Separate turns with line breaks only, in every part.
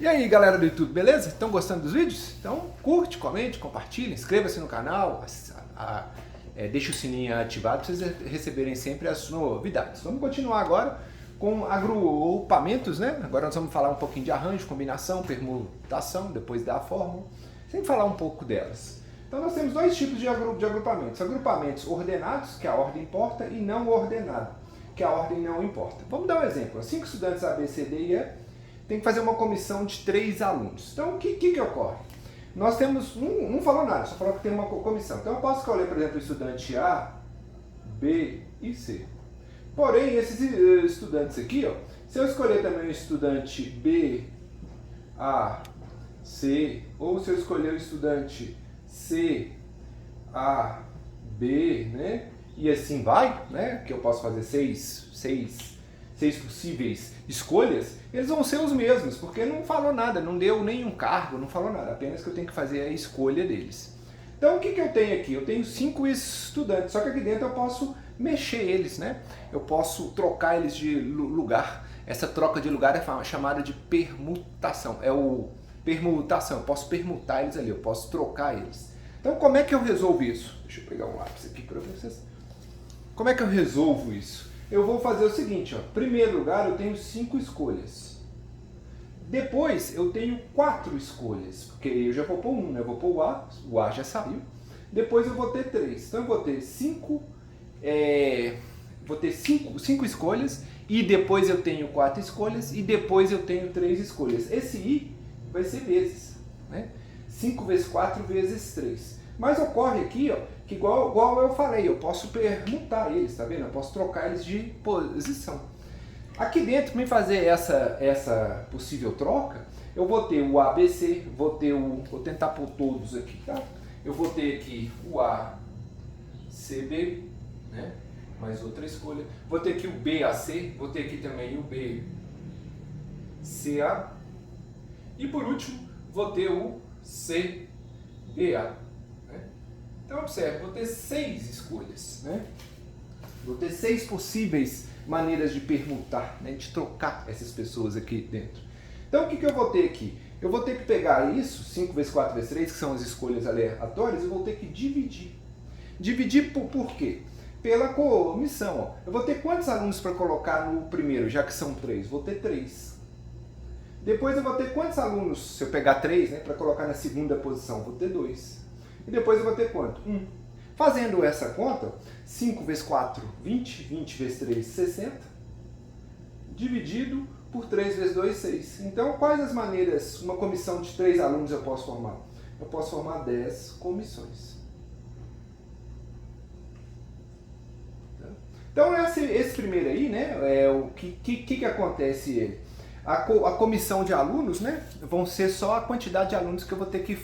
E aí galera do YouTube, beleza? Estão gostando dos vídeos? Então curte, comente, compartilhe, inscreva-se no canal, deixe o sininho ativado para vocês receberem sempre as novidades. Vamos continuar agora com agrupamentos, né? Agora nós vamos falar um pouquinho de arranjo, combinação, permutação, depois da fórmula, sem falar um pouco delas. Então nós temos dois tipos de agrupamentos. Agrupamentos ordenados, que a ordem importa, e não ordenado, que a ordem não importa. Vamos dar um exemplo. 5 estudantes A, B, C, D e E tem que fazer uma comissão de 3 alunos. Então o que ocorre? Nós temos, não falou nada, só falou que tem uma comissão. Então eu posso escolher, por exemplo, o estudante A, B e C. Porém, esses estudantes aqui, ó, se eu escolher também o estudante B, A, C, ou se eu escolher o estudante C, A, B, né? E assim vai, né? Que eu posso fazer seis possíveis escolhas, eles vão ser os mesmos, porque não falou nada, não deu nenhum cargo, não falou nada, apenas que eu tenho que fazer a escolha deles. Então o que eu tenho aqui? Eu tenho 5 estudantes, só que aqui dentro eu posso mexer eles, né? Eu posso trocar eles de lugar. Essa troca de lugar é chamada de permutação. Permutação, eu posso permutar eles ali, eu posso trocar eles. Então como é que eu resolvo isso? Deixa eu pegar um lápis aqui para vocês. Como é que eu resolvo isso? Eu vou fazer o seguinte, ó. Em primeiro lugar eu tenho 5 escolhas. Depois eu tenho 4 escolhas, porque eu já vou pôr 1, né? Eu vou pôr o A já saiu. Depois eu vou ter 3. Então eu vou ter 5 escolhas, e depois eu tenho 4 escolhas, e depois eu tenho 3 escolhas. Esse I vai ser vezes, né? 5 vezes 4 vezes 3. Mas ocorre aqui, ó, que igual eu falei, eu posso permutar eles, tá vendo? Eu posso trocar eles de posição. Aqui dentro, para fazer essa possível troca, eu vou ter o ABC, vou tentar pôr todos aqui, tá? Eu vou ter aqui o ACB, né? Mais outra escolha. Vou ter aqui o BAC, vou ter aqui também o BCA. E por último, vou ter o CBA. Então observe, vou ter 6 escolhas, né? Vou ter 6 possíveis maneiras de permutar, né? De trocar essas pessoas aqui dentro. Então o que eu vou ter aqui? Eu vou ter que pegar isso, 5 vezes 4 vezes 3, que são as escolhas aleatórias, e vou ter que dividir. Dividir por quê? Pela comissão. Ó. Eu vou ter quantos alunos para colocar no primeiro, já que são 3? Vou ter 3. Depois eu vou ter quantos alunos, se eu pegar 3, né, para colocar na segunda posição? Vou ter 2. E depois eu vou ter quanto? 1. Fazendo essa conta, 5 vezes 4, 20. 20 vezes 3, 60. Dividido por 3 vezes 2, 6. Então, quais as maneiras, uma comissão de 3 alunos eu posso formar? Eu posso formar 10 comissões. Então, esse primeiro aí, né, o que acontece? A comissão de alunos, né, vão ser só a quantidade de alunos que eu vou ter que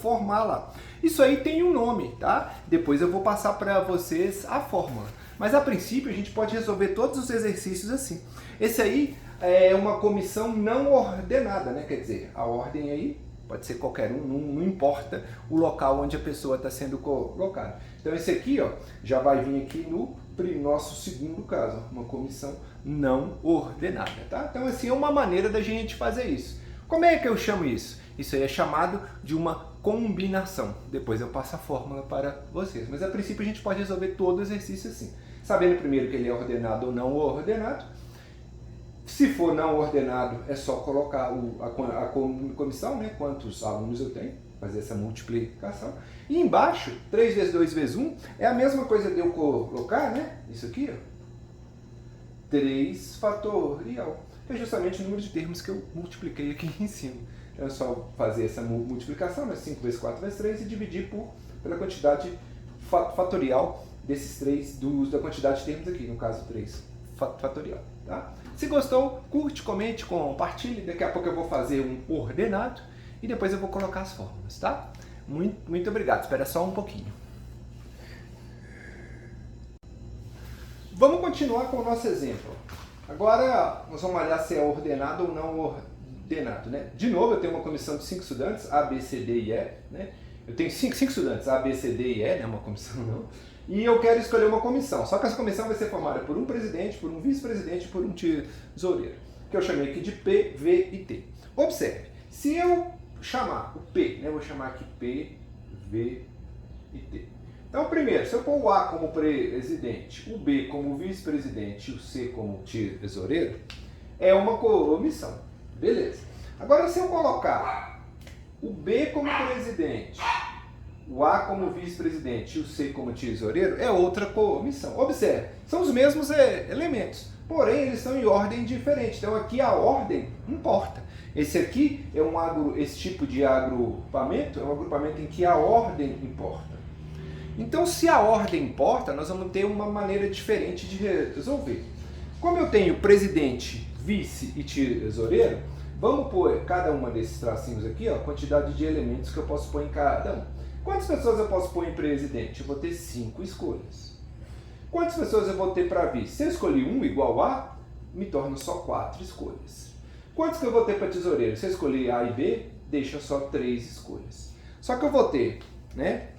formar lá. Isso aí tem um nome, tá? Depois eu vou passar para vocês a fórmula. Mas a princípio a gente pode resolver todos os exercícios assim. Esse aí é uma comissão não ordenada, né? Quer dizer, a ordem aí pode ser qualquer um, não importa o local onde a pessoa está sendo colocada. Então esse aqui, ó, já vai vir aqui no nosso segundo caso, uma comissão não ordenada, tá? Então assim é uma maneira da gente fazer isso. Como é que eu chamo isso? Isso aí é chamado de uma combinação. Depois eu passo a fórmula para vocês. Mas a princípio a gente pode resolver todo o exercício assim. Sabendo primeiro que ele é ordenado ou não ordenado. Se for não ordenado, é só colocar a comissão, né? Quantos alunos eu tenho, fazer essa multiplicação. E embaixo, 3 vezes 2 vezes 1, é a mesma coisa de eu colocar, né? Isso aqui, ó. 3 fatorial. Que é justamente o número de termos que eu multipliquei aqui em cima. Então é só fazer essa multiplicação, né? 5 vezes 4 vezes 3 e dividir pela quantidade fatorial desses 3, da quantidade de termos aqui, no caso 3 fatorial. Tá? Se gostou, curte, comente, compartilhe. Daqui a pouco eu vou fazer um ordenado e depois eu vou colocar as fórmulas. Tá? Muito obrigado, espera só um pouquinho. Vamos continuar com o nosso exemplo. Agora nós vamos olhar se é ordenado ou não ordenado, né? De novo, eu tenho uma comissão de 5 estudantes, A, B, C, D e E, né? Eu tenho 5 estudantes, A, B, C, D e E, né? Uma comissão não. E eu quero escolher uma comissão. Só que essa comissão vai ser formada por um presidente, por um vice-presidente e por um tesoureiro. que eu chamei aqui de P, V e T. Observe, se eu chamar o P, né, vou chamar aqui P, V e T. Então, primeiro, se eu pôr o A como presidente, o B como vice-presidente e o C como tesoureiro, é uma comissão. Beleza. Agora, se eu colocar o B como presidente, o A como vice-presidente e o C como tesoureiro, é outra comissão. Observe, são os mesmos elementos, porém eles estão em ordem diferente. Então aqui a ordem importa. Esse aqui é esse tipo de agrupamento é um agrupamento em que a ordem importa. Então, se a ordem importa, nós vamos ter uma maneira diferente de resolver. Como eu tenho presidente, vice e tesoureiro, vamos pôr cada uma desses tracinhos aqui, ó, a quantidade de elementos que eu posso pôr em cada um. Quantas pessoas eu posso pôr em presidente? Eu vou ter 5 escolhas. Quantas pessoas eu vou ter para vice? Se eu escolhi 1 igual a, me torna só 4 escolhas. Quantos que eu vou ter para tesoureiro? Se eu escolhi A e B, deixa só 3 escolhas. Só que eu vou ter, né?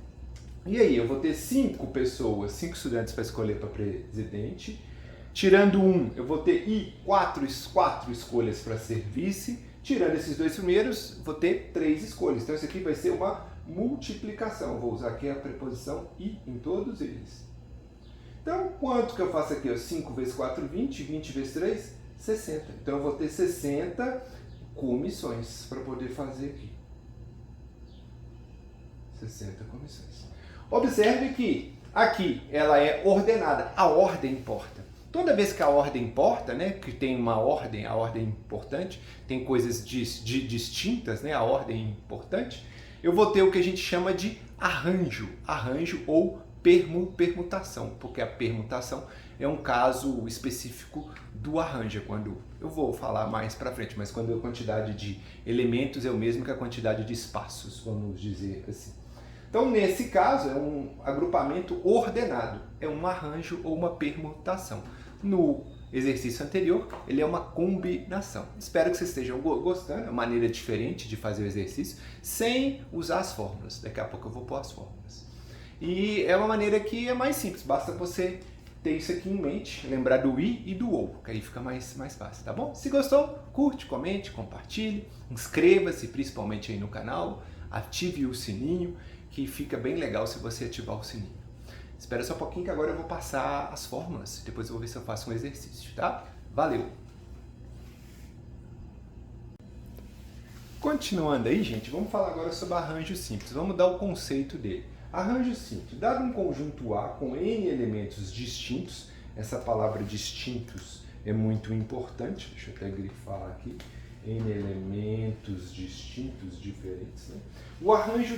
E aí, eu vou ter 5 pessoas, 5 estudantes para escolher para presidente. Tirando 1, eu vou ter 4 escolhas para ser vice. Tirando esses 2 primeiros, vou ter 3 escolhas. Então, isso aqui vai ser uma multiplicação. Eu vou usar aqui a preposição I em todos eles. Então, quanto que eu faço aqui? 5 vezes 4, 20. 20 vezes 3, 60. Então, eu vou ter 60 comissões para poder fazer aqui. 60 comissões. Observe que aqui ela é ordenada, a ordem importa. Toda vez que a ordem importa, né, que tem uma ordem, a ordem é importante, tem coisas distintas, né, a ordem é importante, eu vou ter o que a gente chama de arranjo ou permutação, porque a permutação é um caso específico do arranjo, quando eu vou falar mais para frente, mas quando a quantidade de elementos é o mesmo que a quantidade de espaços, vamos dizer assim. Então, nesse caso, é um agrupamento ordenado, é um arranjo ou uma permutação. No exercício anterior, ele é uma combinação. Espero que vocês estejam gostando, é uma maneira diferente de fazer o exercício, sem usar as fórmulas. Daqui a pouco eu vou pôr as fórmulas. E é uma maneira que é mais simples, basta você ter isso aqui em mente, lembrar do I e do OU, que aí fica mais fácil, tá bom? Se gostou, curte, comente, compartilhe, inscreva-se principalmente aí no canal, ative o sininho, que fica bem legal se você ativar o sininho. Espera só um pouquinho que agora eu vou passar as fórmulas, depois eu vou ver se eu faço um exercício, tá? Valeu! Continuando aí, gente, vamos falar agora sobre arranjo simples, vamos dar o conceito dele. Arranjo simples, dado um conjunto A com N elementos distintos, essa palavra distintos é muito importante, deixa eu até grifar aqui, N elementos distintos, diferentes, né? O arranjo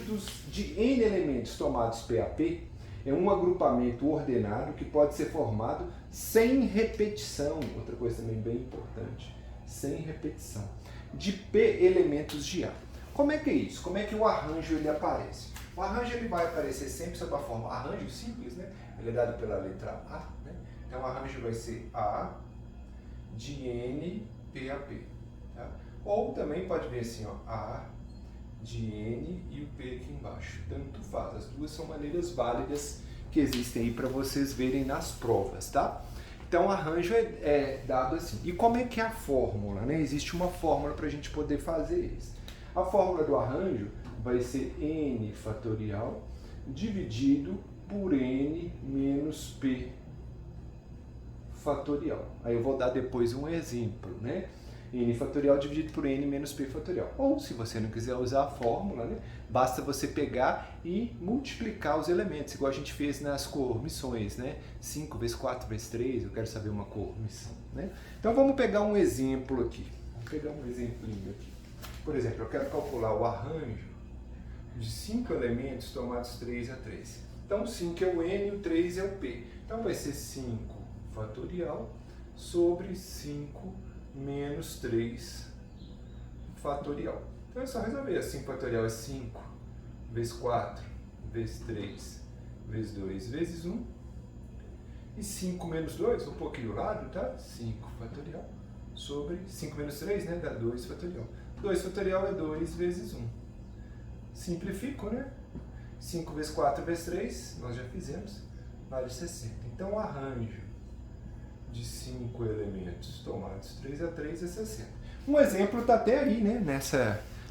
de N elementos tomados P a P é um agrupamento ordenado que pode ser formado sem repetição, outra coisa também bem importante, sem repetição, de P elementos de A. Como é que é isso? Como é que o arranjo ele aparece? O arranjo ele vai aparecer sempre sob a forma arranjo simples, né? Ele é dado pela letra A, né? Então o arranjo vai ser A de N P a P. Tá? Ou também pode vir assim, ó, A de N e o P aqui embaixo. Tanto faz. As duas são maneiras válidas que existem aí para vocês verem nas provas, tá? Então o arranjo é dado assim. E como é que é a fórmula, né? Existe uma fórmula para a gente poder fazer isso. A fórmula do arranjo vai ser N fatorial dividido por N menos P fatorial. Aí eu vou dar depois um exemplo, né? N fatorial dividido por N menos P fatorial. Ou, se você não quiser usar a fórmula, né, basta você pegar e multiplicar os elementos, igual a gente fez nas comissões, né? 5 vezes 4 vezes 3, eu quero saber uma comissão, né? Então vamos pegar um exemplo aqui. Vamos pegar um exemplinho aqui. Por exemplo, eu quero calcular o arranjo de 5 elementos tomados 3 a 3. Então 5 é o N e o 3 é o P. Então vai ser 5 fatorial sobre 5 menos 3 fatorial. Então é só resolver. 5 fatorial é 5 vezes 4 vezes 3 vezes 2 vezes 1. E 5 menos 2, vou pôr aqui do lado, tá? 5 fatorial sobre 5 menos 3, né? Dá 2 fatorial. 2 fatorial é 2 vezes 1. Simplifico, né? 5 vezes 4 vezes 3, nós já fizemos, vale 60. Então o arranjo de 5 elementos tomados 3 a 3 é 60. Um exemplo está até aí, né?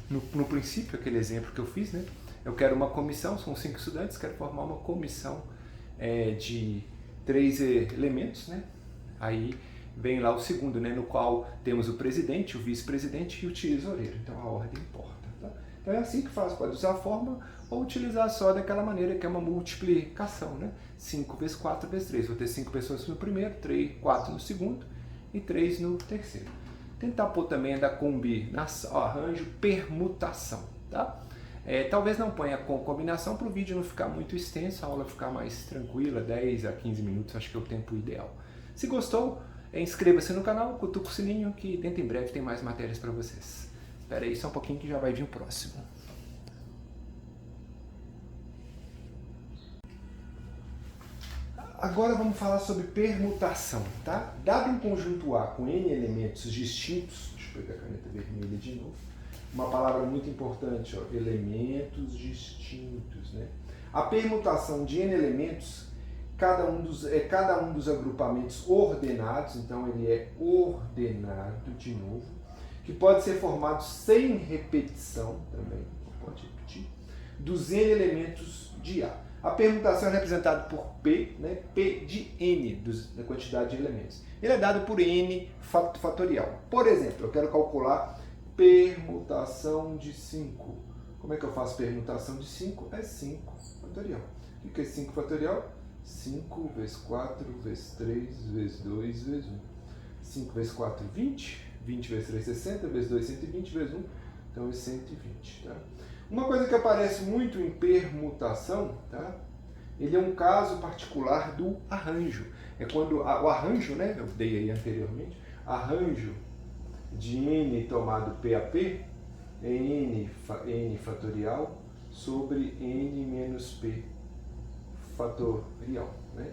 No princípio, aquele exemplo que eu fiz, né? Eu quero uma comissão, são 5 estudantes, quero formar uma comissão de 3 elementos, né? Aí vem lá o segundo, né? No qual temos o presidente, o vice-presidente e o tesoureiro. Então a ordem importa. Tá? Então é assim que faz, pode usar a fórmula ou utilizar só daquela maneira que é uma multiplicação, né? 5 vezes 4 vezes 3. Vou ter 5 pessoas no primeiro, 4 no segundo e 3 no terceiro. Tentar pôr também da combinação, arranjo, permutação, tá? Talvez não ponha com combinação para o vídeo não ficar muito extenso, a aula ficar mais tranquila, 10 a 15 minutos, acho que é o tempo ideal. Se gostou, inscreva-se no canal, cutuca o sininho que dentro em breve tem mais matérias para vocês. Espera aí só um pouquinho que já vai vir o próximo. Agora vamos falar sobre permutação, tá? Dado um conjunto A com N elementos distintos, deixa eu pegar a caneta vermelha de novo, uma palavra muito importante, ó, elementos distintos, né? A permutação de N elementos, cada um dos agrupamentos ordenados, então ele é ordenado de novo, que pode ser formado sem repetição também, pode repetir, dos N elementos de A. A permutação é representada por P, né? P de N, da quantidade de elementos. Ele é dado por N fatorial. Por exemplo, eu quero calcular permutação de 5. Como é que eu faço permutação de 5? É 5 fatorial. O que é 5 fatorial? 5 vezes 4 vezes 3 vezes 2 vezes 1. 5 vezes 4, 20. 20 vezes 3, 60. Vezes 2, 120. Vezes 1, então é 120. Tá? Uma coisa que aparece muito em permutação, tá? Ele é um caso particular do arranjo. É quando o arranjo, né? Eu dei aí anteriormente, arranjo de N tomado P a P é N fatorial sobre N menos P fatorial. Né?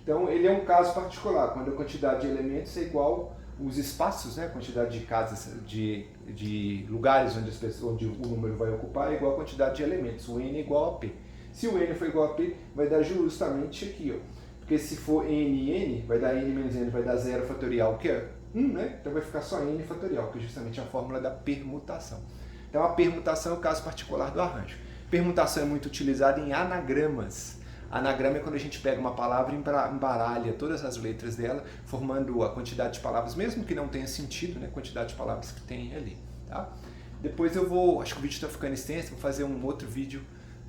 Então, ele é um caso particular, quando a quantidade de elementos é igual os espaços, né, a quantidade de casas, de lugares onde o número vai ocupar é igual a quantidade de elementos. O N é igual a P. Se o N for igual a P, vai dar justamente aqui, ó. Porque se for N e N, vai dar N menos N, vai dar 0 fatorial, que é 1, né? Então vai ficar só N fatorial, que é justamente a fórmula da permutação. Então a permutação é o caso particular do arranjo. Permutação é muito utilizada em anagramas. Anagrama é quando a gente pega uma palavra e embaralha todas as letras dela, formando a quantidade de palavras, mesmo que não tenha sentido, né? A quantidade de palavras que tem ali, tá? Depois eu vou, acho que o vídeo está ficando extenso, vou fazer um outro vídeo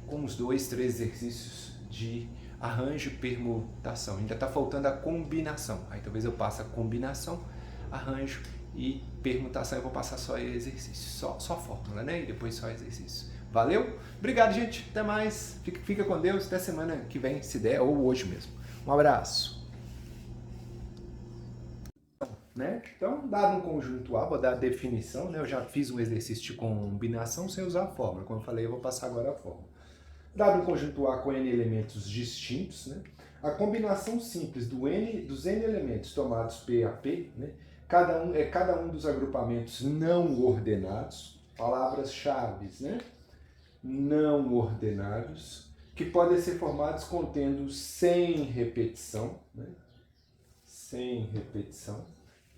com uns 2, 3 exercícios de arranjo e permutação. Ainda está faltando a combinação. Aí talvez eu passe a combinação, arranjo e permutação. Eu vou passar só exercício, só fórmula, né? E depois só exercício. Valeu? Obrigado, gente. Até mais. Fica com Deus. Até semana que vem, se der, ou hoje mesmo. Um abraço. Né? Então, dado um conjunto A, vou dar a definição. Né? Eu já fiz um exercício de combinação sem usar a fórmula. Como eu falei, eu vou passar agora a fórmula. Dado um conjunto A com N elementos distintos, né? A combinação simples dos N elementos tomados P a P, né? Cada um dos agrupamentos não ordenados, palavras-chave, né? Não ordenados, que podem ser formados contendo sem repetição, né? Sem repetição,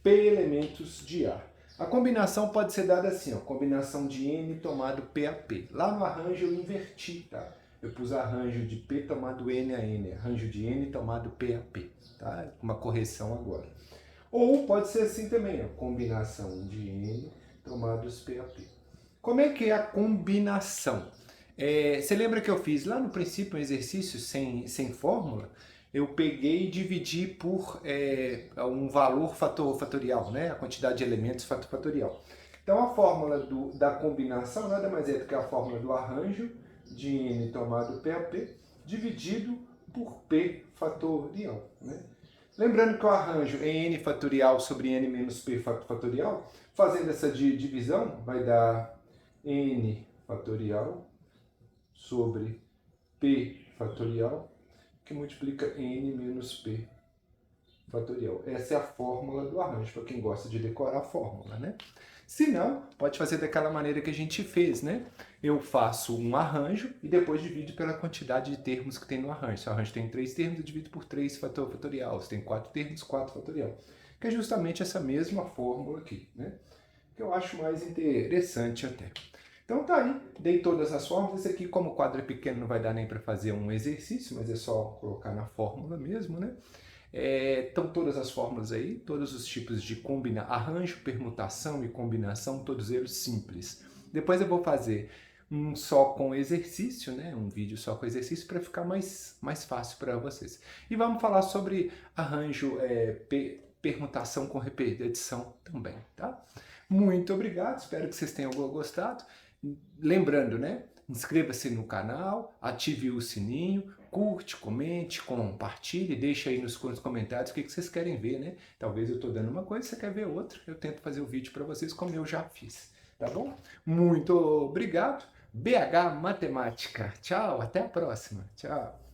P elementos de A. A combinação pode ser dada assim, ó, combinação de N tomado P a P. Lá no arranjo eu inverti, tá? Eu pus arranjo de P tomado N a N, arranjo de N tomado P a P, tá? Uma correção agora. Ou pode ser assim também, ó, combinação de N tomados P a P. Como é que é a combinação? Você lembra que eu fiz lá no princípio um exercício sem fórmula? Eu peguei e dividi por um valor fatorial, né? A quantidade de elementos fatorial. Então a fórmula da combinação nada mais é do que a fórmula do arranjo de N tomado P a P dividido por P fatorial. Né? Lembrando que o arranjo é N fatorial sobre N menos P fatorial, fazendo essa divisão vai dar N fatorial sobre P fatorial, que multiplica N menos P fatorial. Essa é a fórmula do arranjo, para quem gosta de decorar a fórmula, né? Se não, pode fazer daquela maneira que a gente fez, né? Eu faço um arranjo e depois divido pela quantidade de termos que tem no arranjo. Se o arranjo tem 3 termos, eu divido por 3 fatorial. Se tem 4 termos, 4 fatorial. Que é justamente essa mesma fórmula aqui, né? Que eu acho mais interessante até. Então tá aí, dei todas as fórmulas. Esse aqui, como o quadro é pequeno, não vai dar nem para fazer um exercício, mas é só colocar na fórmula mesmo, né? Estão todas as fórmulas aí, todos os tipos de arranjo, permutação e combinação, todos eles simples. Depois eu vou fazer um só com exercício, né? Um vídeo só com exercício para ficar mais fácil para vocês. E vamos falar sobre arranjo, permutação com repetição também, tá? Muito obrigado, espero que vocês tenham gostado. Lembrando, né? Inscreva-se no canal, ative o sininho, curte, comente, compartilhe, deixa aí nos comentários o que vocês querem ver, né? Talvez eu estou dando uma coisa, você quer ver outra, eu tento fazer o vídeo para vocês como eu já fiz, tá bom? Muito obrigado. BH Matemática. Tchau, até a próxima. Tchau.